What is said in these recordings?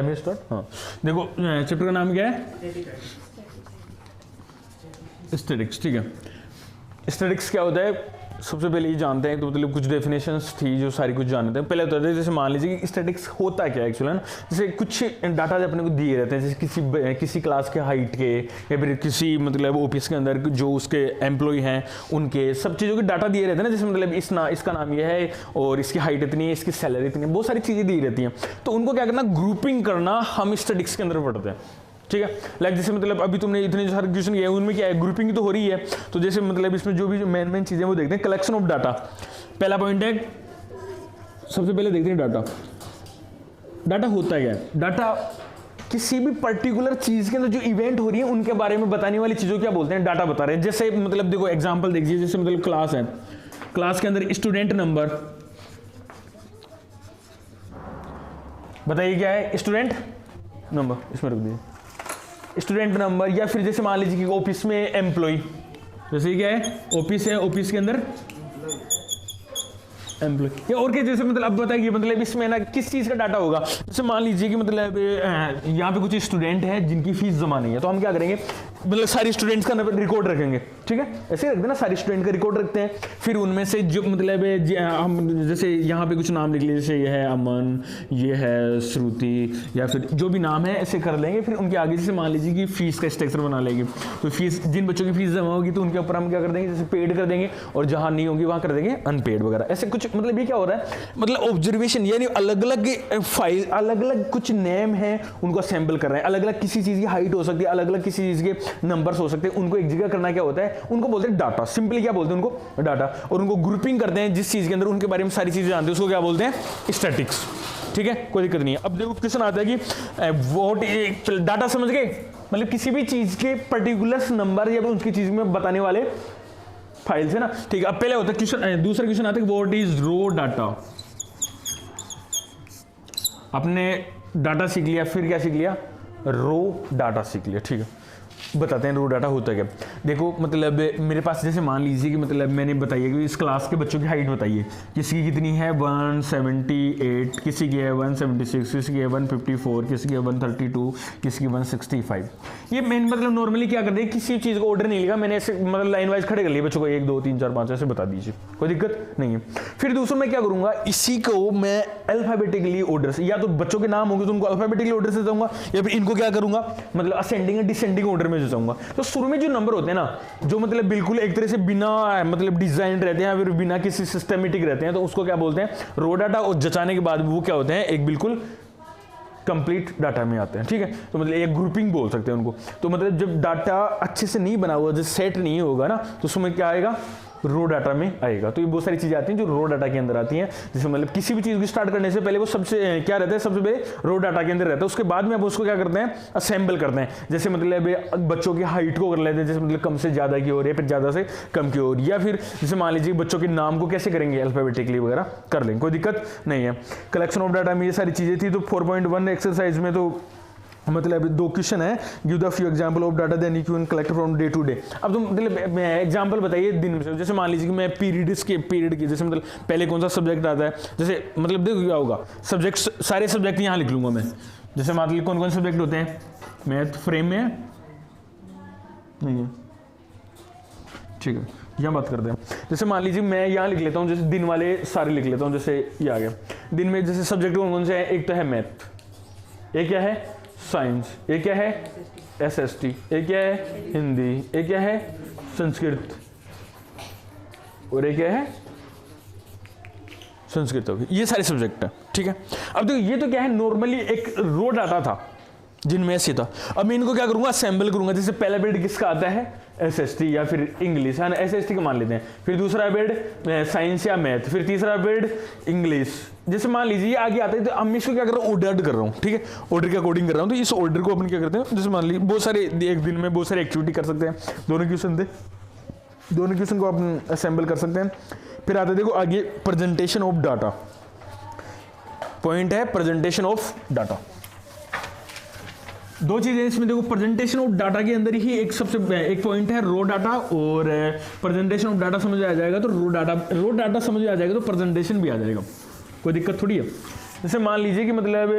Time है start. हाँ देखो चैप्टर का नाम क्या है? स्टैटिक्स। ठीक है, स्टैटिक्स क्या होता है सबसे पहले ये जानते हैं, तो मतलब कुछ डेफिनेशंस थी जो सारी कुछ जानते हैं। पहले होता है जैसे मान लीजिए कि स्टैटिक्स होता क्या है एक्चुअली है ना, जैसे कुछ डाटा अपने को दिए रहते हैं, जैसे किसी क्लास के हाइट के या फिर किसी मतलब ऑफिस के अंदर जो उसके एम्प्लॉय हैं उनके सब चीज़ों के डाटा दिए रहते हैं ना, जैसे मतलब इसका नाम यह है और इसकी हाइट इतनी है, इसकी सैलरी इतनी है, बहुत सारी चीज़ें दी रहती हैं। तो उनको क्या करना, ग्रुपिंग करना हम स्टैटिक्स के अंदर पढ़ते हैं। ठीक है, लाइक जैसे मतलब अभी तुमने इतने जो सारे क्वेश्चन किए उनमें क्या है, ग्रुपिंग तो हो रही है। तो जैसे मतलब इसमें जो भी मेन चीजें वो देखते हैं, कलेक्शन ऑफ डाटा पहला पॉइंट है। सबसे पहले देखते हैं डाटा। डाटा होता क्या है? डाटा किसी भी पर्टिकुलर चीज के अंदर जो इवेंट हो रही है उनके बारे में बताने वाली चीजों क्या बोलते हैं, डाटा बता रहे हैं। जैसे मतलब देखो एग्जाम्पल देखिए, जैसे मतलब क्लास है, क्लास के अंदर स्टूडेंट नंबर बताइए क्या है, स्टूडेंट नंबर, इसमें रख दीजिए स्टूडेंट नंबर। या फिर जैसे मान लीजिए कि ऑफिस में एम्प्लॉय, जैसे क्या है ऑफिस है, ऑफिस के अंदर एम्प्लॉय या और क्या, जैसे मतलब अब बताइए मतलब इसमें ना किस चीज का डाटा होगा। जैसे मान लीजिए कि मतलब यहाँ पे कुछ स्टूडेंट है जिनकी फीस जमा नहीं है, तो हम क्या करेंगे, मतलब सारे स्टूडेंट्स का रिकॉर्ड रखेंगे। ठीक है, ऐसे रखते हैं ना, सारे स्टूडेंट का रिकॉर्ड रखते हैं। फिर उनमें से जो मतलब हम जैसे यहाँ पे कुछ नाम लिख लीजिए, जैसे ये है अमन, ये है श्रुति, या फिर जो भी नाम है ऐसे कर लेंगे। फिर उनके आगे जैसे मान लीजिए कि फीस का स्ट्रक्चर बना लेंगे, तो फीस जिन बच्चों की फीस जमा होगी तो उनके ऊपर हम क्या कर देंगे, जैसे पेड कर देंगे, और जहाँ नहीं होगी वहाँ कर देंगे अनपेड वगैरह। ऐसे कुछ मतलब ये क्या हो रहा है, मतलब ऑब्जर्वेशन, यानी अलग अलग फाइल, अलग अलग कुछ नेम है उनको असेंबल कर रहे हैं। अलग अलग किसी चीज की हाइट हो सकती है, अलग अलग किसी चीज के नंबर्स हो सकते हैं, उनको एक जगह करना क्या होता है, उनको बोलते हैं डाटा। सिंपली क्या बोलते हैं उनको, डाटा। और उनको ग्रुपिंग करते हैं जिस चीज के अंदर उनके बारे में सारी चीजें जानते हैं, उसको क्या बोलते हैं, स्टैटिक्स। ठीक है, कोई दिक्कत नहीं है। अब देखो क्वेश्चन आता है कि व्हाट डाटा समझ गए, मतलब किसी भी चीज के पर्टिकुलर नंबर या उसकी चीज में बताने वाले फाइल है ना। ठीक है, अब पहले होता है क्वेश्चन, दूसरा क्वेश्चन आता है व्हाट इज रो डाटा। आपने डाटा सीख लिया, फिर क्या सीख लिया, रो डाटा सीख लिया। ठीक है, बताते हैं रो डाटा होता है क्या। देखो मतलब मेरे पास जैसे मान लीजिए कि मतलब मैंने बताइए कि इस क्लास के बच्चों की हाइट बताइए, किसी की कितनी है 178, किसी की है 176, किसी की है 154, किसी की है 132, किसी की 165। ये मैंने मतलब नॉर्मली क्या करते हैं, किसी चीज़ को ऑर्डर नहीं लिखा मैंने, ऐसे मतलब लाइन वाइज खड़े कर लिए बच्चों को, 1 2 3 4 5 ऐसे बता दीजिए, कोई दिक्कत नहीं है। फिर दूसरा मैं क्या करूंगा, इसी को मैं अल्फाबेटिकली ऑर्डर से, या तो बच्चों के नाम होंगे तो उनको अल्फाबेटिकली ऑर्डर से दूंगा, या फिर इनको क्या करूंगा मतलब असेंडिंग एंड डिसेंडिंग ऑर्डर में जाऊंगा। तो शुरू में जो नंबर होते हैं ना, जो मतलब बिल्कुल एक तरह से बिना मतलब डिजाइन रहते हैं, फिर बिना किसी सिस्टमेटिक रहते हैं, तो उसको क्या बोलते हैं, रो डाटा। और जचाने के बाद वो क्या होते हैं, एक बिल्कुल कंप्लीट डाटा में आते हैं। ठीक है, तो मतलब एक ग्रुपिंग बोल सकते हैं उनको। तो मतलब जब डाटा अच्छे से नहीं बना हुआ, जब सेट नहीं होगा ना, तो उसमें क्या आएगा, रो डाटा में आएगा। तो ये बहुत सारी चीजें आती हैं जो रो डाटा के अंदर आती हैं। जैसे मतलब किसी भी चीज को स्टार्ट करने से पहले वो सबसे क्या रहता है, सबसे पहले रो डाटा के अंदर रहता है, उसके बाद में अब उसको क्या करते हैं, असेंबल करते हैं। जैसे मतलब बच्चों की हाइट को कर लेते हैं, जैसे मतलब कम से ज्यादा की ओर, या फिर ज्यादा से कम की ओर, या फिर जैसे मान लीजिए बच्चों के नाम को कैसे करेंगे, अल्फाबेटिकली वगैरह कर लेंगे, कोई दिक्कत नहीं है। कलेक्शन ऑफ डाटा में ये सारी चीजें थी। तो 4.1 एक्सरसाइज में तो मतलब 2 क्वेश्चन है, give the few example of data then you can collect from day to day. अब तुम मतलब एग्जांपल बताइए दिन में से, जैसे मान लीजिए कि मैं पीरियड की जैसे मतलब पहले कौन सा सब्जेक्ट आता है, जैसे मतलब देखो क्या होगा, सब्जेक्ट सारे सब्जेक्ट यहाँ लिख लूंगा मैं। जैसे मान लीजिए कौन कौन सब्जेक्ट होते हैं, मैथ फ्रेम में नहीं है, ठीक है, यहाँ बात करते हैं। जैसे मान लीजिए मैं यहाँ लिख लेता हूँ, जैसे दिन वाले सारे लिख लेता हूँ, जैसे ये आ गया। दिन में जैसे सब्जेक्ट कौन कौन से हैं, एक तो है मैथ, एक क्या है साइंस, एक क्या है SST, एक क्या है हिंदी, एक क्या है संस्कृत, और एक क्या है संस्कृत। ये सारे सब्जेक्ट है। ठीक है, अब देखो ये तो क्या है, नॉर्मली एक रो डाटा था जिनमें से था। अब मैं इनको क्या करूंगा, असेंबल करूंगा। जैसे पहला पीरियड किसका आता है, SST या फिर इंग्लिश, है ना, SST का मान लेते हैं। फिर दूसरा पीरियड साइंस या मैथ, फिर तीसरा पीरियड इंग्लिश। जैसे मान लीजिए आगे आता है, तो अब मैं इसको क्या कर रहा हूँ, ऑर्डर कर रहा हूँ। ठीक है, ऑर्डर के अकॉर्डिंग कर रहा हूँ। तो इस ऑर्डर को अपन क्या करते हैं, जैसे मान लीजिए बहुत सारे एक दिन में बहुत सारे एक्टिविटी कर सकते हैं। दोनों क्वेश्चन को अपन असेंबल कर सकते हैं। फिर आते देखो आगे प्रेजेंटेशन ऑफ डाटा, पॉइंट है प्रेजेंटेशन ऑफ डाटा। 2 चीजें इसमें देखो, प्रेजेंटेशन ऑफ डाटा के अंदर ही एक पॉइंट है रो डाटा, और प्रेजेंटेशन ऑफ डाटा समझ आ जाएगा तो रो डाटा समझ आ जाएगा तो प्रेजेंटेशन भी आ जाएगा, कोई दिक्कत थोड़ी है। जैसे मान लीजिए कि मतलब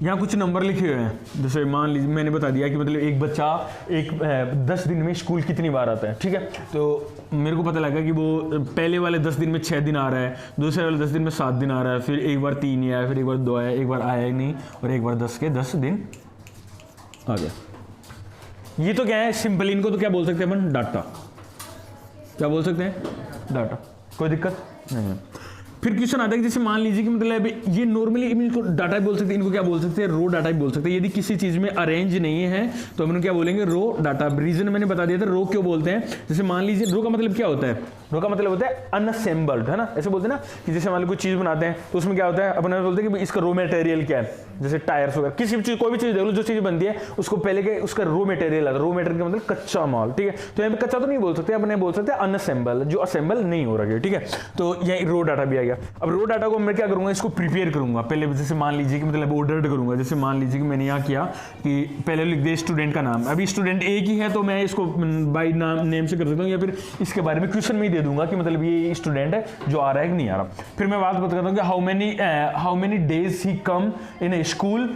यहाँ कुछ नंबर लिखे हुए हैं, जैसे मान लीजिए मैंने बता दिया कि मतलब एक बच्चा 10 दिन में स्कूल कितनी बार आता है, ठीक है। तो मेरे को पता लगा कि वो पहले वाले 10 दिन में 6 दिन आ रहा है, दूसरे वाले 10 दिन में 7 दिन आ रहा है, फिर एक बार 3 ही आया, फिर एक बार 2 आया, एक बार आया ही नहीं, और एक बार 10 के 10 दिन आ गया। ये तो क्या है, सिंपल, इनको तो क्या बोल सकते हैं अपन, डाटा। क्या बोल सकते हैं, डाटा, कोई दिक्कत नहीं है। फिर क्वेश्चन आता है कि जैसे मान लीजिए कि मतलब ये नॉर्मली इनको डाटा बोल सकते हैं, इनको क्या बोल सकते हैं, रो डाटा बोल सकते हैं। यदि किसी चीज में अरेंज नहीं है तो हम क्या बोलेंगे, रो डाटा। रीजन मैंने बता दिया था, रो क्यों बोलते हैं। जैसे मान लीजिए रो का मतलब क्या होता है, रो का मतलब होता है अनअसेंबल्ड, है ना, ऐसे बोलते हैं ना कि जैसे मान लो कोई चीज बनाते हैं तो उसमें क्या होता है, अपन बोलते हैं कि इसका रो मटेरियल क्या है, जैसे टायर्स वगैरह, किसी भी चीज, कोई भी चीज देख लो, जो चीज बनती है उसको पहले के उसका रो मटेरियल आता है। रो मटेरियल का मतलब कच्चा माल, ठीक है। तो यहाँ पे कच्चा तो नहीं बोल सकते, अपने बोल सकते हैं अनअसेंबल, जो असेंबल नहीं हो रहा है, ठीक है। तो यही रो डाटा भी आ गया। अब रो डाटा को मैं क्या करूंगा, इसको प्रिपेयर करूंगा पहले। जैसे मान लीजिए कि मतलब ऑर्डर करूंगा, जैसे मान लीजिए कि मैंने यहाँ किया कि पहले लिख दिया स्टूडेंट का नाम, अभी स्टूडेंट एक ही है तो मैं इसको बाई नाम नेम से कर सकता हूँ, या फिर इसके बारे में क्वेश्चन में ही दे दूंगा कि मतलब ये स्टूडेंट है जो आ रहा है कि नहीं आ रहा। फिर मैं बात बताता हूँ कि how many days he come in A school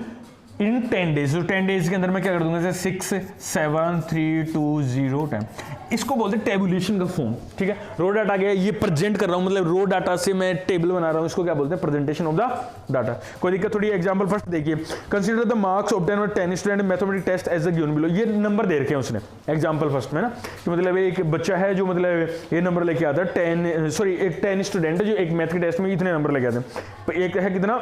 in 10 days. तो 10 डेज के अंदर मैं क्या कर दूंगा, जैसे 6 7 3 2 0 10। इसको बोलते हैं टेबुलेशन का फॉर्म, ठीक है। रो डाटा गया, ये प्रेजेंट कर रहा हूं, मतलब रो डाटा से मैं टेबल बना रहा हूं, इसको क्या बोलते हैं, प्रेजेंटेशन ऑफ द डाटा। कोई दिक्कत थोड़ी। एग्जांपल फर्स्ट देखिए, consider the marks obtain by 10 student mathematics test as the given below. ये नंबर दे रखे हैं उसने एग्जांपल फर्स्ट में ना, कि मतलब एक बच्चा है जो मतलब ये नंबर लेके आता है 10 स्टूडेंट है जो एक मैथ के टेस्ट में इतने नंबर लेके आते हैं। एक है कितना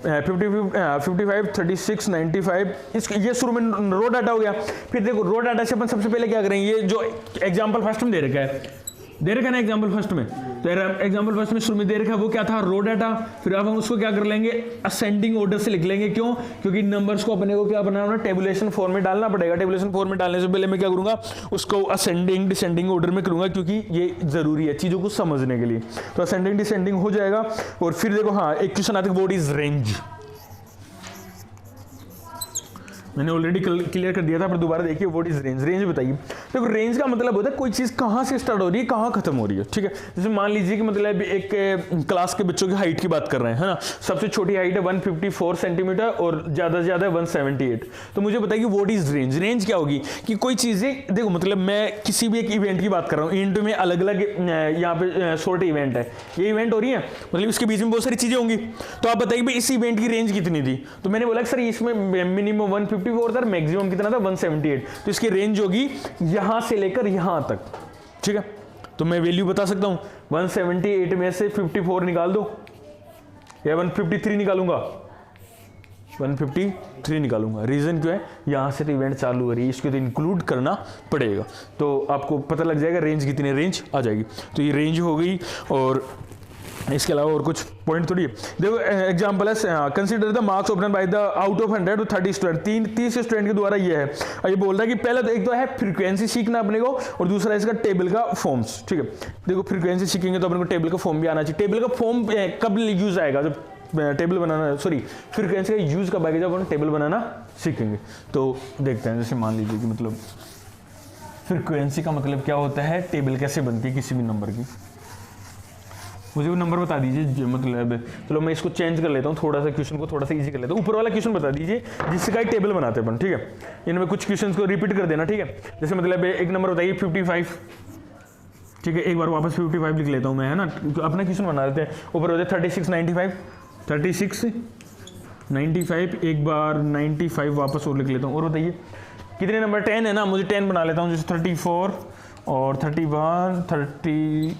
55 36 95, ये शुरू में रो डाटा हो गया। फिर देखो रो डाटा से अपन सबसे पहले क्या करेंगे, ये जो एग्जांपल फर्स्ट में दे रखा है ना एग्जांपल फर्स्ट में, तो एग्जांपल फर्स्ट में शुरू में दे रखा है वो क्या था, रो डाटा। फिर अब हम उसको क्या कर लेंगे, असेंडिंग ऑर्डर से लिख लेंगे। क्यों, क्योंकि नंबर्स को अपने को क्या बनाना, टेबुलेशन फॉर्म में डालना पड़ेगा। टेबुलेशन फॉर्म में डालने से पहले मैं क्या करूंगा, उसको असेंडिंग डिसेंडिंग ऑर्डर में करूंगा, क्योंकि ये जरूरी है चीजों को समझने के लिए। तो असेंडिंग डिसेंडिंग हो जाएगा। और फिर देखो हाँ, एक क्वेश्चन आता है, व्हाट इज रेंज। मैंने ऑलरेडी क्लियर कर दिया था, पर दोबारा देखिए, व्हाट इज रेंज। रेंज बताइए। देखो रेंज का मतलब होता है कोई चीज कहां से स्टार्ट हो रही है, कहां खत्म हो रही है, ठीक है। जैसे मान लीजिए कि मतलब एक क्लास के बच्चों की हाइट की बात कर रहे हैं, है ना। सबसे छोटी हाइट है 154 सेंटीमीटर और ज्यादा से ज्यादा 178। तो मुझे बताइए व्हाट इज रेंज। रेंज क्या होगी कि कोई चीजें, देखो मतलब मैं किसी भी एक इवेंट की बात कर रहा हूँ, इवेंट में अलग अलग यहाँ पे शॉर्ट इवेंट है, ये इवेंट हो रही है, मतलब इसके बीच में बहुत सारी चीजें होंगी। तो आप बताइए भाई इस इवेंट की रेंज कितनी थी, तो मैंने बोला सर इसमें मिनिमम 154 था, मैक्सिमम कितना था 178। तो इसकी रेंज होगी यहां से लेकर यहां तक, ठीक है। तो मैं वैल्यू बता सकता हूं, 178 में से 54 निकाल दो, या 153 निकालूंगा, 153 निकालूंगा। रीजन क्यों है, यहां से तो इवेंट चालू हो रही है, इसको तो इंक्लूड करना पड़ेगा। तो आपको पता लग जाएगा रेंज कितनी, रेंज आ जाएगी। तो ये रेंज हो गई। और इसके अलावा और कुछ पॉइंट थोड़ी है। देखो एग्जांपल है, consider the marks obtain by the out of 100 to 30 student. 30 student के द्वारा ये है। ये बोल रहा है कि पहला तो एक तो है फ्रीक्वेंसी सीखना अपने को, और दूसरा इसका टेबल का फॉर्म्स, ठीक है। देखो फ्रीक्वेंसी सीखेंगे तो अपने को टेबल का फॉर्म भी आना चाहिए। टेबल का फॉर्म कब यूज आएगा, जब टेबल बनाना, सॉरी फ्रीक्वेंसी का यूज कब आएगा, जब हम टेबल बनाना सीखेंगे। तो देखते हैं, जैसे मान लीजिए कि मतलब फ्रीक्वेंसी का मतलब क्या होता है, टेबल कैसे बनती है किसी भी नंबर की। मुझे वो नंबर बता दीजिए, मतलब चलो मैं इसको चेंज कर लेता हूँ, थोड़ा सा क्वेश्चन को थोड़ा सा इजी कर लेता हूँ। ऊपर वाला क्वेश्चन बता दीजिए जिसका एक टेबल बनाते हैं अपन, ठीक है। इनमें कुछ क्वेश्चन को रिपीट कर देना, ठीक है। जैसे मतलब एक नंबर बताइए 55, ठीक है। एक बार वापस 55 लिख लेता हूँ मैं, है ना, अपना क्वेश्चन बना लेते हैं। ऊपर होते 36 95, 36 95, एक बार 95 वापस और लिख लेता हूँ। और बताइए कितने नंबर, 10 है ना, मुझे 10 बना लेता हूँ। जैसे 34 और 31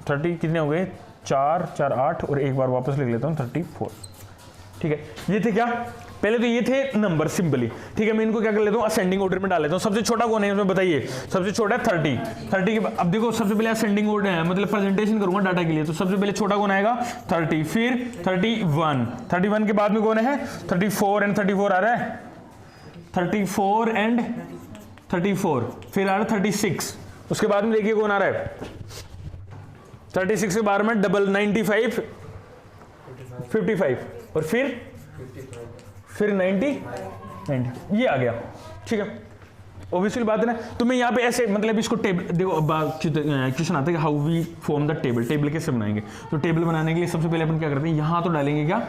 30 कितने हो गए, 4 4 8, और एक बार वापस लिख लेता हूँ 34, ठीक है। ये थे क्या, पहले तो ये थे नंबर सिंपली, ठीक है। मैं इनको क्या कर लेता हूँ, असेंडिंग ऑर्डर में डाल लेता हूँ। सबसे छोटा कौन है इसमें बताइए, सबसे छोटा है 30 के। अब देखो सबसे पहले असेंडिंग ऑर्डर है, मतलब प्रेजेंटेशन करूंगा डाटा के लिए, तो सबसे पहले छोटा कौन आएगा 30, फिर 31 के बाद में कौन है 34 एंड 34 आ रहा है, 34 एंड 34, फिर आ रहा है 36। उसके बाद में देखिए कौन आ रहा है 36 के बाद में डबल 95 55, और फिर 90 ये आ गया, ठीक है। ऑब्वियसली बात है ना। तो मैं यहाँ पे ऐसे मतलब इसको टेबल, देखो क्वेश्चन आता है कि how we form the table, table कैसे बनाएंगे। तो टेबल बनाने के लिए सबसे पहले अपन क्या करते हैं, यहाँ तो डालेंगे क्या,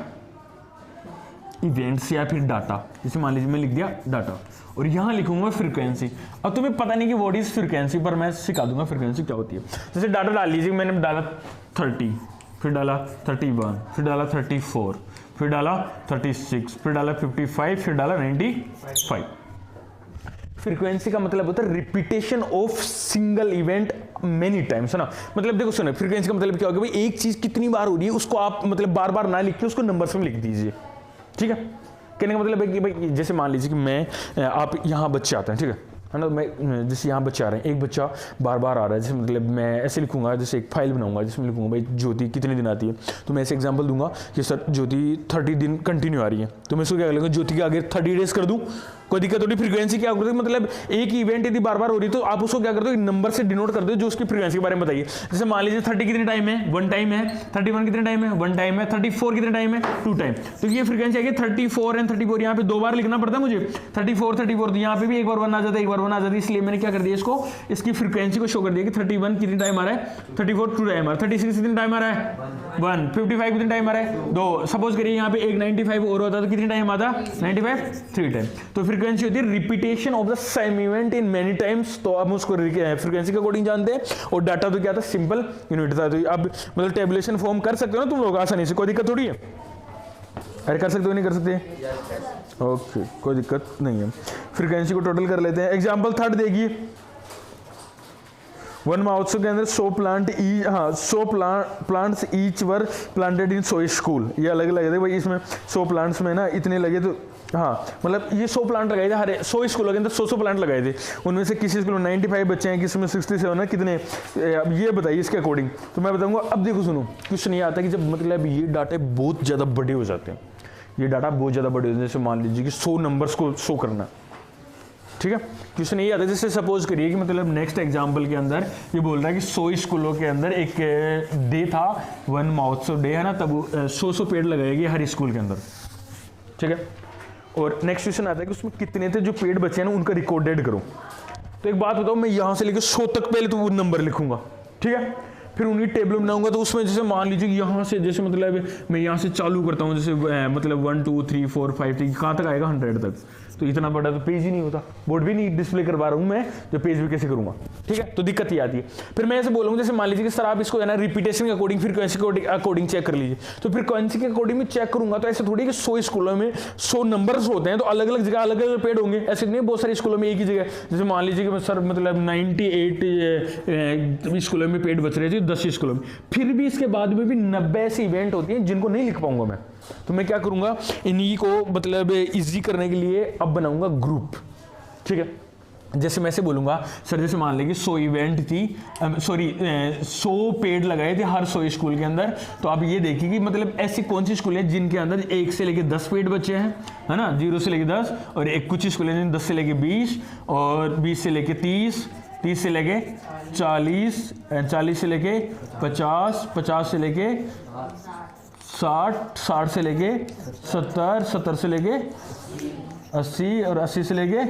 इवेंट्स या फिर डाटा, जैसे मान लीजिए मैं लिख दिया डाटा और यहाँ लिखूंगा फ्रीक्वेंसी। अब तुम्हें पता नहीं कि व्हाट इज फ्रीक्वेंसी, पर मैं सिखा दूंगा फ्रीक्वेंसी क्या होती है। जैसे डाटा डाल लीजिए, मैंने डाला 30, फिर डाला 31, फिर डाला 34, फिर डाला 36, फिर डाला 55, फिर डाला 95। फ्रीक्वेंसी का मतलब होता है repetition of single event many times, है ना। मतलब देखो सुनो, फ्रीक्वेंसी का मतलब क्या होगा, भाई एक चीज कितनी बार हो रही है उसको आप मतलब बार बार ना लिख के उसको नंबर्स में लिख दीजिए, ठीक है। कहने का मतलब है कि भाई जैसे मान लीजिए कि मैं आप यहाँ बच्चे आते हैं, ठीक है ना, मैं जैसे यहाँ बच्चे आ रहे हैं, एक बच्चा बार बार आ रहा है, जैसे मतलब मैं ऐसे लिखूंगा, जैसे एक फाइल बनाऊंगा जिसमें लिखूंगा भाई ज्योति कितने दिन आती है, तो मैं ऐसे एग्जांपल दूंगा कि सर ज्योति 30 दिन कंटिन्यू आ रही है, तो मैं इसको क्या करूँगा, ज्योति के आगे 30 डेज कर दूँ, कोई दिक्कत थोड़ी। फ्रीक्वेंसी क्या होती है, मतलब एक ही इवेंट यदि बार बार हो रही है तो आप उसको क्या कर दो, नंबर से डिनोट कर दो जो उसकी फ्रीक्वेंसी के बारे में बताइए। जैसे मान लीजिए 30 कितने टाइम है, 1 टाइम है, 31 कितने टाइम है, 1 टाइम है, 34 कितने टाइम है, 2 टाइम। तो ये फ्रीक्वेंसी आएगी 34 एंड 34, यहाँ पे 2 बार लिखना पड़ता है मुझे, 34 34, तो यहाँ पे भी एक बार 1 आ जाता है, एक बार 1 आ जाती है, इसलिए मैंने क्या कर दिया, इसको इसकी फ्रीक्वेंसी को शो कर दिया कि 31 कितने टाइम आ रहा है, 34 2 टाइम आ रहा है, 36 कितने टाइम आ रहा है 1, 55 कितने टाइम आ रहा है 2। सपोज करिए यहाँ पे एक 95 और होता तो कितने टाइम आता, 95 3 टाइम। तो फ्रीक्वेंसी होती है repetition of the same event in many times, तो आप उसको फ्रीक्वेंसी के अकॉर्डिंग जानते हैं। और डाटा तो क्या था, सिंपल यूनिट था। तो अब मतलब टेबुलेशन फॉर्म कर सकते हो ना तुम लोग आसानी से, कोई दिक्कत थोड़ी है। अरे कर सकते हो नहीं कर सकते, ओके कोई दिक्कत नहीं है। फ्रीक्वेंसी को टोटल कर लेते हैं। एग्जाम्पल 3 देखिए, 1 महोत्सव के अंदर 100 plants each were planted in 100 school. ये अलग लगे थे भाई, इसमें 100 प्लांट्स में ना इतने लगे, तो हाँ मतलब ये 100 प्लांट लगाए थे, हर 100 स्कूलों के अंदर 100 प्लांट लगाए थे। उनमें से किसी स्कूल में 95 बच्चे हैं, किसी में 67 है, कितने, अब ये बताइए इसके अकॉर्डिंग। तो मैं बताऊंगा। अब देखो सुनो, क्वेश्चन ये आता है कि जब मतलब ये डाटा बहुत ज़्यादा बड़े हो जाते हैं, ये डाटा बहुत ज़्यादा बड़े हो जाते हैं, जैसे मान लीजिए कि 100 नंबर्स को शो करना, ठीक है। क्वेश्चन ये आता है, जैसे सपोज करिए कि मतलब नेक्स्ट एग्जांपल के अंदर ये बोल रहा है कि 100 स्कूलों के अंदर एक डे था, 1 महोत्सव डे है ना, तब 100 पेड़ लगाए गए हर स्कूल के अंदर, ठीक है। और नेक्स्ट क्वेश्चन आता है कि उसमें कितने थे जो पेड़ बचे हैं ना, उनका रिकॉर्डेड करो। तो एक बात बताओ, मैं यहाँ से लेकर 100 तक पहले तो वो नंबर लिखूंगा, ठीक है। फिर उनकी टेबल बनाऊंगा, तो उसमें जैसे मान लीजिए कि यहाँ से जैसे मतलब मैं यहाँ से चालू करता हूँ, जैसे मतलब 1 2 3 4 5 6 कहाँ तक आएगा 100 तक, तो इतना बड़ा तो पेज ही नहीं होता, बोर्ड भी नहीं डिस्प्ले करवा रहा हूँ मैं, जो पेज भी कैसे करूँगा, ठीक है। तो दिक्कत ही आती है। फिर मैं ऐसे बोलूँगा, जैसे मान लीजिए कि सर आप इसको है ना रिपीटेशन के अकॉर्डिंग फ्रीक्वेंसी के अकॉर्डिंग चेक कर लीजिए। तो फ्रीक्वेंसी के अकॉर्डिंग में चेक करूँगा, तो ऐसे थोड़ी कि 100 स्कूलों में 100 नंबर्स होते हैं, तो अलग अलग जगह अलग अलग पेड़ होंगे, ऐसे नहीं बहुत सारे स्कूलों में एक ही जगह। जैसे मान लीजिए कि सर मतलब 98 स्कूलों में पेड़ बच रहे थे, 10 स्कूलों में, फिर भी इसके बाद में भी 90 ऐसी इवेंट होती हैं जिनको नहीं लिख पाऊंगा मैं। तो मैं क्या करूंगा, इन्हीं को मतलब इजी करने के लिए अब बनाऊंगा ग्रुप, ठीक है। जैसे मैं ऐसे बोलूंगा, सर जैसे मान लेंगे 100 इवेंट थी, 100 पेड़ लगाए थे हर 100 स्कूल के अंदर। तो आप ये देखिए कि मतलब ऐसी कौन सी स्कूल है जिनके अंदर 1 से लेके 10 पेड़ बचे हैं, है ना, 0 से लेके 10, और एक कुछ स्कूल है 10 से लेके 20, और 20 से लेके 30, 30 से लेके 40, 40 से लेके 50, 50 से लेके 60, 60 से लेके 70, 70 से लेके 80, और 80 से लेके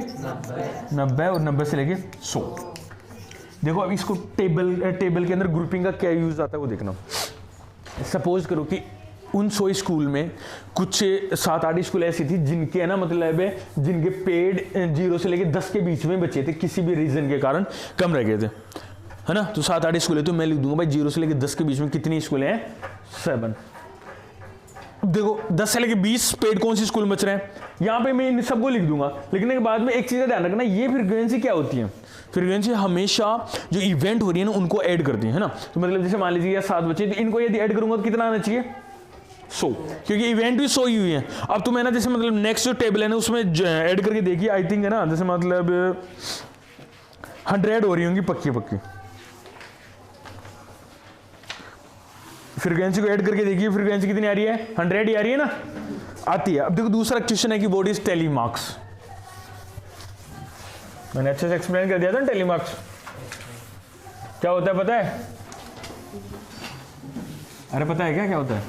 90, और 90 से लेके 100। देखो अब इसको टेबल के अंदर ग्रुपिंग का क्या यूज आता है वो देखना। सपोज करो कि उन 100 स्कूल में कुछ 7-8 स्कूल ऐसी थी जिनके है ना मतलब जिनके पेड़ 0 से लेके 10 के बीच में बचे थे, किसी भी रीजन के कारण कम रह गए थे, है ना। तो 7-8 स्कूल है, तो मैं लिख दूंगा भाई 0 से लेके 10 के बीच में कितनी स्कूल हैं, 7। देखो 10 से लेके 20 पेड़ कौन सी स्कूल में बच रहे हैं, यहाँ पे मैं इन सबको लिख दूंगा। लिखने के बाद में एक चीज़ का ध्यान रखना, ये फ्रीक्वेंसी क्या होती है, फ्रीक्वेंसी हमेशा जो इवेंट हो रही है ना उनको ऐड करती है ना। तो मतलब जैसे मान लीजिए 7 बचे, तो इनको यदि ऐड करूंगा तो कितना आना चाहिए, 100, क्योंकि इवेंट भी 100 ही हुई है। अब तो मैं ना जैसे मतलब नेक्स्ट जो टेबल है ना उसमें ऐड करके देखिए, आई थिंक है ना, जैसे मतलब 100 हो रही होंगी पक्की पक्की। फ्रीक्वेंसी को ऐड करके देखिए, फ्रीक्वेंसी कितनी आ रही है, 100 ही आ रही है ना, आती है। अब देखो दूसरा क्वेश्चन है कि व्हाट इज टेलीमार्क्स। मैंने अच्छे से एक्सप्लेन कर दिया था टेलीमार्क्स क्या होता है, पता है? अरे पता है क्या होता है?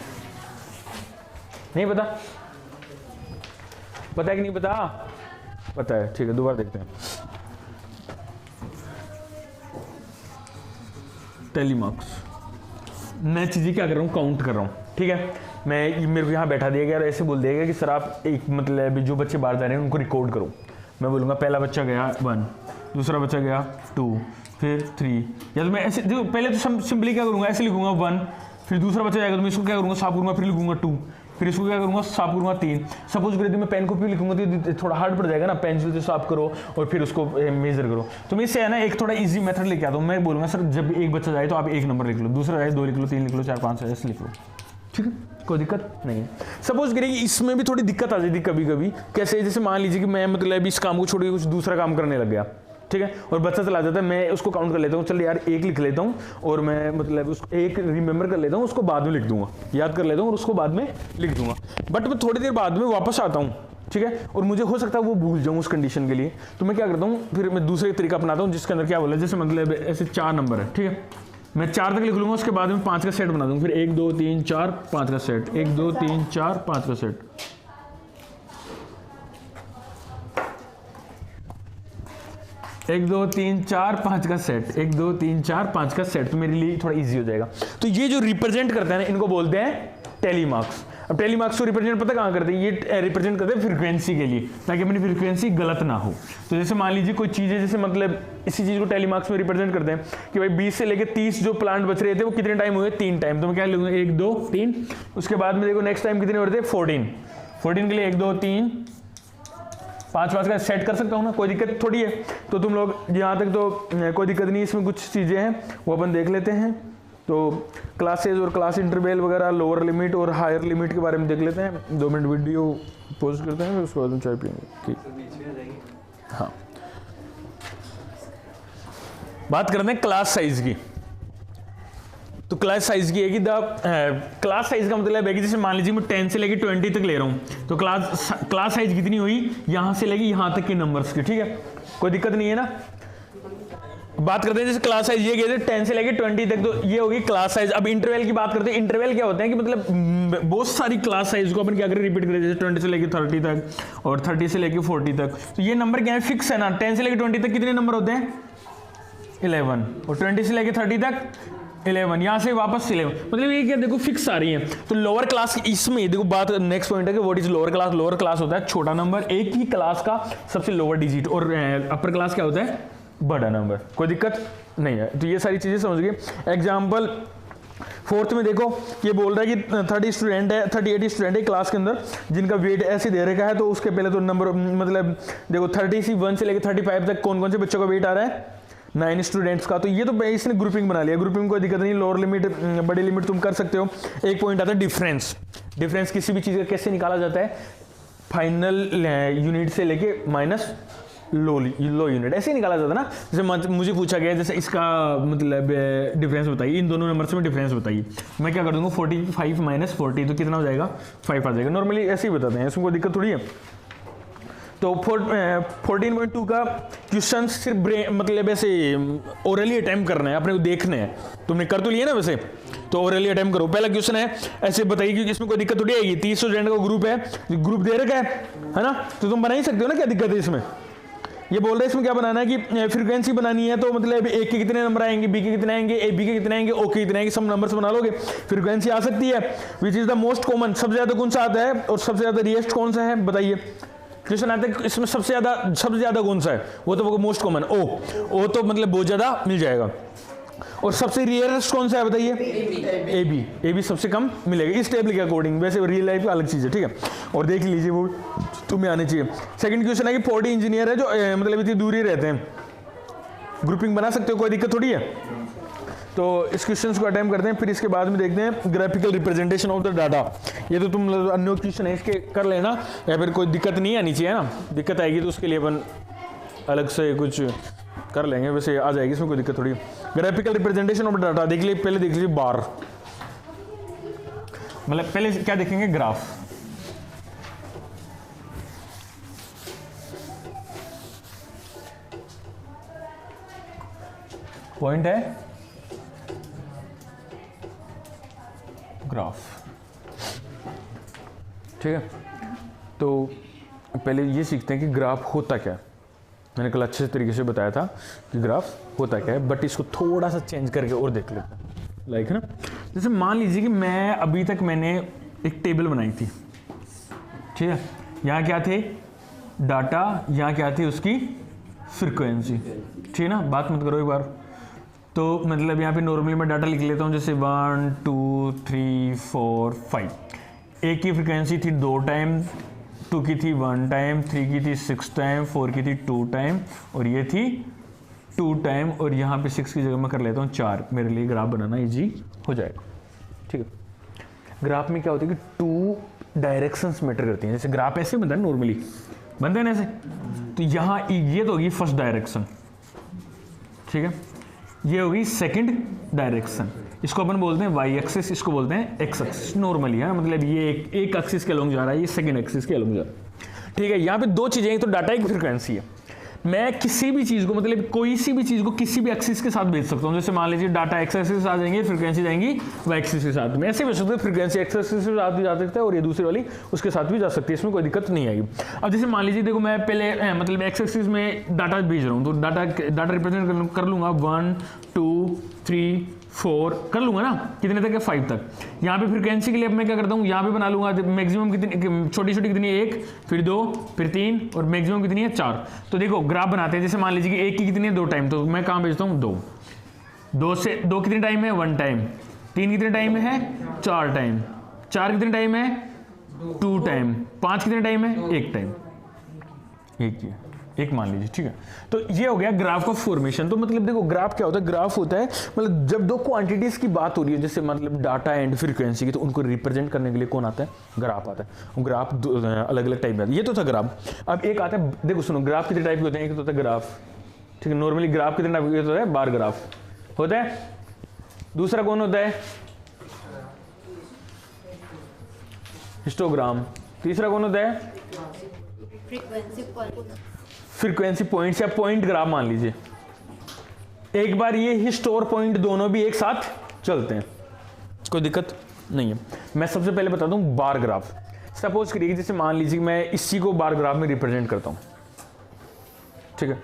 नहीं पता? पता है कि नहीं पता? पता है, ठीक है, दोबारा देखते हैं। टेलीमार्क्स मैं चीजें क्या कर रहा हूं, काउंट कर रहा हूं, ठीक है। मेरे को यहाँ बैठा दिया गया और ऐसे बोल दिया गया कि सर आप एक मतलब जो बच्चे बाहर जा रहे हैं उनको रिकॉर्ड करो। मैं बोलूँगा पहला बच्चा गया 1, दूसरा बच्चा गया 2, फिर 3, या तो मैं ऐसे देखो पहले तो सिंपली क्या करूँगा, ऐसे लिखूँगा 1, फिर दूसरा बच्चा जाएगा तो मैं इसको क्या करूँगा साफ करूँगा, फिर लिखूँगा 2, फिर इसको क्या करूँगा साफ करूँगा 3। सपोज करिए मैं पेन कॉपी लिखूँगा तो थोड़ा हार्ड पड़ जाएगा ना, पेंसिल से साफ करो और फिर उसको मेजर करो। तो मैं इससे है ना एक थोड़ा इजी मेथड लेके आता हूँ। मैं बोलूँगा सर जब एक बच्चा जाए तो आप 1 नंबर लिख लो, दूसरा जाए 2 लिख लो, 3 लिख लो, 4, 5 ऐसे लिख लो, ठीक है, कोई दिक्कत नहीं है। सपोज करिए कि इसमें भी थोड़ी दिक्कत आ जाती कभी कभी, कैसे जैसे मान लीजिए कि मैं मतलब इस काम को छोड़ के कुछ दूसरा काम करने लग गया, ठीक है, और बच्चा चला जाता है, मैं उसको काउंट कर लेता हूँ, चल यार 1 लिख लेता हूँ और मैं मतलब उसको 1 रिमेंबर कर लेता हूँ, उसको बाद में लिख दूंगा, याद कर लेता हूँ और उसको बाद में लिख दूंगा। बट मैं थोड़ी देर बाद में वापस आता हूँ, ठीक है, और मुझे हो सकता है वो भूल जाऊँ उस कंडीशन के लिए, तो मैं क्या करता हूँ फिर मैं दूसरे तरीका अपनाता हूँ जिसके अंदर क्या बोला, जैसे मतलब ऐसे 4 नंबर है, ठीक है, मैं 4 तक लिख लूँगा, उसके बाद में 5 का सेट बना दूँगा, फिर 1 2 3 4 5 का सेट, 1 2 3 4 5 का सेट, 1 2 3 4 5 का सेट, 1 2 3 4 5 का सेट, तो मेरे लिए थोड़ा इजी हो जाएगा। तो ये जो रिप्रेजेंट करते हैं ना इनको बोलते हैं टेली मार्क्स। अब टेली मार्क्स को रिप्रेजेंट पता कहाँ करते हैं, ये रिप्रेजेंट करते हैं फ्रीक्वेंसी के लिए, ताकि अपनी फ्रीक्वेंसी गलत ना हो। तो जैसे मान लीजिए कोई चीज़ है, जैसे मतलब इसी चीज़ को टेली मार्क्स में रिप्रेजेंट करते हैं कि भाई 20 से लेकर 30 जो प्लांट बच रहे थे वो कितने टाइम हुए, 3 टाइम। तो मैं क्या लिखूंगा 1 2 3, उसके बाद में देखो नेक्स्ट टाइम कितने हो रहे थे 14 के लिए 1 2 3 5 का सेट कर सकता हूँ ना, कोई दिक्कत थोड़ी है। तो तुम लोग यहाँ तक तो कोई दिक्कत नहीं, इसमें कुछ चीज़ें हैं वो अपन देख लेते हैं। तो क्लासेज और क्लास इंटरवल वगैरह, लोअर लिमिट और हायर लिमिट के बारे में देख लेते हैं। 2 मिनट वीडियो पोस्ट करते हैं, उसके बाद हम चाय पियेंगे। ठीक, हाँ, बात करते हैं क्लास साइज की। तो क्लास साइज की है कि क्लास साइज का मतलब है कि जैसे मान लीजिए मैं 10 से लेके 20 तक ले रहा हूँ, तो क्लास साइज कितनी हुई, यहाँ से लेके यहाँ तक के नंबर्स की, ठीक है, कोई दिक्कत नहीं है ना। बात करते हैं जैसे क्लास साइज ये गए थे 10 से लेके 20 तक, तो ये होगी क्लास साइज। अब इंटरवल की बात करते हैं, इंटरवल क्या होता है कि मतलब बहुत सारी क्लास साइज को अपन क्या करें रिपीट करें, जैसे 20 से लेके 30 तक और 30 से लेके 40 तक। तो ये नंबर क्या है, फिक्स है ना। 10 से लेके 20 तक कितने नंबर होते हैं 11, और 20 से लेके 30 तक 11, यहाँ से वापस 11, मतलब ये क्या देखो फिक्स आ रही है। तो लोअर क्लास इसमें देखो बात नेक्स्ट पॉइंट है कि what is lower class. Lower class होता है छोटा नंबर, एक ही क्लास का सबसे लोअर डिजिट, और अपर क्लास क्या होता है बड़ा नंबर। कोई दिक्कत नहीं है, तो ये सारी चीजें समझ गए। एग्जाम्पल 4th में देखो ये बोल रहा है कि 30 स्टूडेंट है, 38 स्टूडेंट है क्लास के अंदर जिनका वेट ऐसे दे रखा है। तो उसके पहले तो नंबर मतलब देखो 31 से लेकर 35 तक कौन कौन से बच्चों का वेट आ रहा है 9 स्टूडेंट्स का। तो ये तो इसने ग्रुपिंग बना लिया, ग्रुपिंग कोई दिक्कत नहीं। लोअर लिमिट बड़ी लिमिट तुम कर सकते हो। एक पॉइंट आता है डिफरेंस। डिफरेंस किसी भी चीज़ का कैसे निकाला जाता है, फाइनल यूनिट से लेके माइनस लो यूनिट, ऐसे ही निकाला जाता है ना। जैसे मुझे पूछा गया जैसे इसका मतलब डिफरेंस बताइए, इन दोनों नंबर्स में डिफरेंस बताइए, मैं क्या कर दूंगा 45 माइनस 40, तो कितना हो जाएगा 5 आ जाएगा। नॉर्मली ऐसे ही बताते हैं, इसमें कोई दिक्कत थोड़ी है। तो 14.2 का क्वेश्चन सिर्फ मतलब ऐसे ओरली अटेम्प्ट करना है, अपने को देखने हैं। तुमने कर तो लिया ना वैसे, तो ओरली अटेम्प्ट करो। पहला क्वेश्चन है ऐसे बताइए, क्योंकि इसमें कोई दिक्कत थोड़ी आएगी। 30 स्टूडेंट का ग्रुप है, ग्रुप दे रखा है ना, तो तुम बना ही सकते हो ना, क्या दिक्कत है इसमें। ये बोल रहे हैं इसमें क्या बनाना है कि फ्रीक्वेंसी बनानी है। तो मतलब ए के कितने नंबर आएंगे, बी के कितने आएंगे, ए बी के कितने आएंगे, ओ के कितने आएंगे, सब नंबर्स बना लोगे, फ्रीक्वेंसी आ सकती है। Which is the most common, सबसे ज्यादा कौन सा आता है और सबसे ज्यादा रिएस्ट कौन सा है बताइए। क्वेश्चन आता है इसमें सबसे ज्यादा कौन सा है, वो तो मोस्ट कॉमन ओ तो मतलब बहुत ज्यादा मिल जाएगा। और सबसे रियरेस्ट कौन सा है बताइए, ए बी सबसे कम मिलेगा इस टेबल के अकॉर्डिंग। वैसे रियल लाइफ अलग चीज है, ठीक है, और देख लीजिए वो तुम्हें आने चाहिए। सेकंड क्वेश्चन है कि 40 इंजीनियर है जो मतलब इतनी दूर ही रहते हैं, ग्रुपिंग बना सकते हो, कोई दिक्कत थोड़ी है। तो इस क्वेश्चन को अटेम्प्ट करते हैं, फिर इसके बाद में देखते हैं graphical representation of the data. ये तो तुम अन्य क्वेश्चन है, इसके कर लेना, या फिर कोई दिक्कत नहीं आनी चाहिए ना। दिक्कत आएगी तो उसके लिए अपन अलग से कुछ कर लेंगे, वैसे आ जाएगी, इसमें कोई दिक्कत थोड़ी। ग्राफिकल रिप्रेजेंटेशन ऑफ डाटा देख लीजिए, पहले देख लीजिए बार, मतलब पहले क्या देखेंगे ग्राफ। पॉइंट है ग्राफ, ठीक है। तो पहले ये सीखते हैं कि ग्राफ होता क्या है। मैंने कल अच्छे तरीके से बताया था कि ग्राफ होता क्या है, बट इसको थोड़ा सा चेंज करके और देख लेते हैं। लाइक ना, जैसे मान लीजिए कि मैं अभी तक मैंने एक टेबल बनाई थी, ठीक है। यहाँ क्या थे डाटा, यहाँ क्या थी उसकी फ्रीक्वेंसी, ठीक है ना। बात मत करो एक बार। तो मतलब यहाँ पे नॉर्मली मैं डाटा लिख लेता हूँ, जैसे 1 2 3 4 5। एक की फ्रीक्वेंसी थी 2 टाइम, 2 की थी 1 टाइम, 3 की थी 6 टाइम, 4 की थी 2 टाइम, और ये थी 2 टाइम, और यहाँ पे 6 की जगह मैं कर लेता हूँ 4। मेरे लिए ग्राफ बनाना इजी हो जाएगा, ठीक है। ग्राफ में क्या होता है कि 2 डायरेक्शंस मैटर करती हैं। जैसे ग्राफ ऐसे बनता है नॉर्मली, बनते हैं ना ऐसे, तो यहाँ ये तो होगी फर्स्ट डायरेक्शन, ठीक है। ये होगी सेकंड डायरेक्शन, इसको अपन बोलते हैं वाई एक्सिस, इसको बोलते हैं एक्स एक्सिस नॉर्मली, है मतलब ये एक एक्सिस के अलोंग जा रहा है, ये सेकंड एक्सिस के अलोंग जा रहा है, ठीक है। यहाँ पे 2 चीजें हैं, तो डाटा एक फ्रीक्वेंसी है। मैं किसी भी चीज को मतलब कोई सी भी चीज को किसी भी एक्सिस के साथ भेज सकता हूँ। जैसे मान लीजिए डाटा एक्स एक्सिस के साथ जाएंगे, फ्रीक्वेंसी जाएंगी वाई एक्सिस के साथ में, ऐसे भेज सकते हैं। फ्रीक्वेंसी एक्स एक्सिस के साथ भी जा सकता है और ये दूसरी वाली उसके साथ भी जा सकती है, इसमें कोई दिक्कत नहीं आएगी। अब जैसे मान लीजिए देखो, मैं पहले मतलब एक्स एक्सिस में डाटा भेज रहा हूँ, तो डाटा रिप्रेजेंट कर लूंगा 1 2 3 4 कर लूंगा ना, कितने तक है 5 तक। यहाँ पे फ्रीक्वेंसी के लिए अब मैं क्या करता हूँ, यहाँ पे बना लूंगा मैक्सिमम कितनी, छोटी छोटी कितनी है 1, फिर 2, फिर 3, और मैक्सिमम कितनी है 4। तो देखो ग्राफ बनाते हैं। जैसे मान लीजिए कि 1 की कितनी है 2 टाइम, तो मैं कहाँ भेजता हूँ 2 से 2 कितने टाइम है 1 टाइम, 3 कितने टाइम है 4 टाइम, 4 कितने टाइम है 2 टाइम, 5 कितने टाइम है 1 टाइम, एक मान लीजिए, ठीक है। तो ये हो गया ग्राफ का फॉर्मेशन। तो मतलब देखो ग्राफ क्या होता है, ग्राफ होता है मतलब जब 2 क्वांटिटीज की बात हो रही है, जैसे मतलब डाटा एंड फ्रीक्वेंसी की, तो उनको रिप्रेजेंट करने के लिए कौन आता है, ग्राफ आता है। ग्राफ अलग अलग टाइप में, ये तो था ग्राफ। अब एक आता है, देखो सुनो, ग्राफ कितने टाइप के होते हैं, एक तो होता है ग्राफ, ठीक है। नॉर्मली ग्राफ कितने टाइप के होता है, बार ग्राफ होता है। दूसरा कौन होता है, हिस्टोग्राम। तीसरा कौन होता है, फ्रीक्वेंसी पॉइंट्स या पॉइंट ग्राफ मान लीजिए। एक बार ये हिस्ट और पॉइंट दोनों भी एक साथ चलते हैं, कोई दिक्कत नहीं है। मैं सबसे पहले बता दूं बार ग्राफ। सपोज करिए जैसे मान लीजिए मैं इसी को बार ग्राफ में रिप्रेजेंट करता हूं, ठीक है।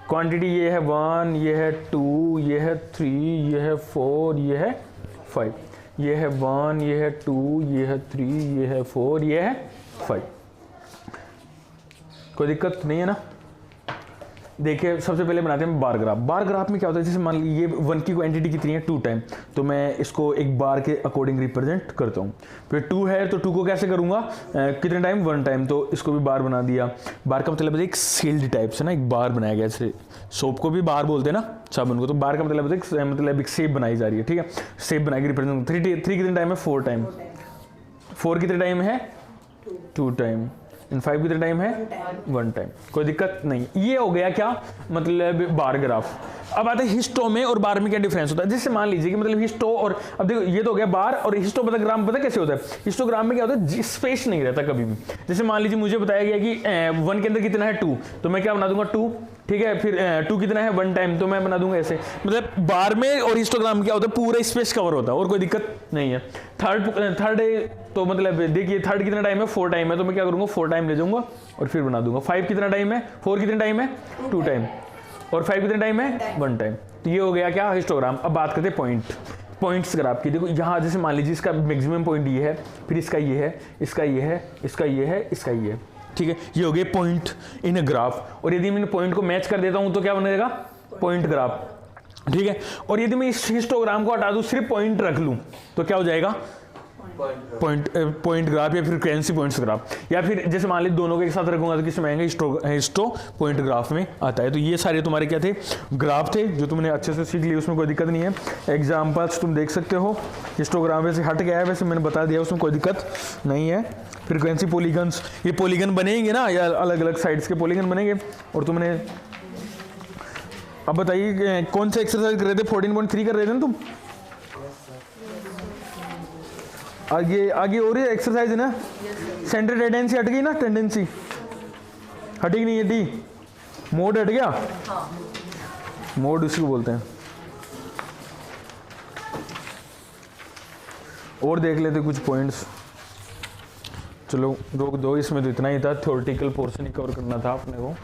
क्वांटिटी ये है 1, ये है 2, ये है 3, ये है 4, ये है 5, ये है 1, ये है 2, ये है 3, ये है 4, ये है 5। कोई दिक्कत नहीं है ना। देखिए सबसे पहले बनाते हैं बार ग्राफ। बार ग्राफ में क्या होता है, जैसे मान लीजिए 1 की क्वांटिटी कितनी है 2 टाइम, तो मैं इसको एक बार के अकॉर्डिंग रिप्रेजेंट करता हूँ। फिर 2 है तो 2 को कैसे करूँगा, कितने टाइम 1 टाइम, तो इसको भी बार बना दिया। बार का मतलब एक सील्ड टाइप से ना एक बार बनाया गया, जैसे सोप को भी बार बोलते हैं ना साबुन को, तो बार का मतलब एक शेप बनाई जा रही है, ठीक है। शेप बनाएगी रिप्रेजेंट। 3 कितने टाइम है 4 टाइम, 4 कितने टाइम है 2 टाइम, 5 कितने टाइम है 1 टाइम। कोई दिक्कत नहीं। ये हो गया क्या, मतलब बार ग्राफ। अब आते हैं हिस्टो में और बार में क्या डिफरेंस होता है। जैसे मान लीजिए कि मतलब हिस्टो और, अब देखो ये तो हो गया बार, और हिस्टोग्राम पता कैसे होता है। हिस्टोग्राम में क्या होता है, स्पेस नहीं रहता कभी भी। जैसे मान लीजिए मुझे बताया गया कि 1 के अंदर कितना है 2, तो मैं क्या बना दूंगा 2, ठीक है। फिर 2 कितना है 1 टाइम, तो मैं बना दूंगा ऐसे। मतलब बार में और हिस्टोग्राम क्या होता है, पूरा स्पेस कवर होता है और कोई दिक्कत नहीं है। थर्ड तो मतलब देखिए थर्ड कितना टाइम है 4 टाइम है, तो मैं क्या करूंगा 4 टाइम ले जाऊंगा और फिर बना दूंगा। 5 कितना टाइम है, 4 कितना टाइम है 2 टाइम, और 5 कितना टाइम है 1 टाइम। तो ये हो गया क्या, हिस्टोग्राम। अब बात करते हैं पॉइंट्स ग्राफ की। देखो यहाँ जैसे मान लीजिए इसका मैक्सिमम पॉइंट ये है, फिर इसका ये है, इसका ये है, इसका ये है, इसका ये है, ठीक है। ये हो गए पॉइंट इन अ ग्राफ। और यदि मैं पॉइंट को मैच कर देता हूं तो क्या बनेगा, पॉइंट ग्राफ, ठीक है। और यदि मैं इस हिस्टोग्राम को हटा दूं, सिर्फ पॉइंट रख लूं, तो क्या हो जाएगा, पॉइंट ग्राफ या फिर फ्रीक्वेंसी पॉइंट्स ग्राफ। या फिर जैसे मान लीजिए दोनों के एक साथ रखूंगा तो किसमें आएंगे, हिस्टो पॉइंट ग्राफ में आता है। तो ये सारे तुम्हारे क्या थे, ग्राफ थे, जो तुमने अच्छे से सीख लिए, उसमें कोई दिक्कत नहीं है। एग्जाम्पल्स तुम देख सकते हो। हिस्टोग्राम वैसे हट गया है, वैसे मैंने बता दिया, उसमें कोई दिक्कत नहीं है। फ्रीक्वेंसी पॉलीगन्स, ये पॉलीगन बनेंगे ना, या अलग अलग साइड्स के पॉलीगन बनेंगे। और तुमने अब बताइए कौन सा एक्सरसाइज कर रहे थे, 14.3 कर रहे थे ना तुम। आगे हो रही है एक्सरसाइज है ना, सेंटर टेंडेंसी हट गई ना, टेंडेंसी हटी नहीं हटी, मोड हट गया, मोड इसको बोलते हैं। और देख लेते कुछ पॉइंट्स, चलो रोक दो, इसमें तो इतना ही था, थ्योरेटिकल पोर्शन ही कवर करना था अपने को।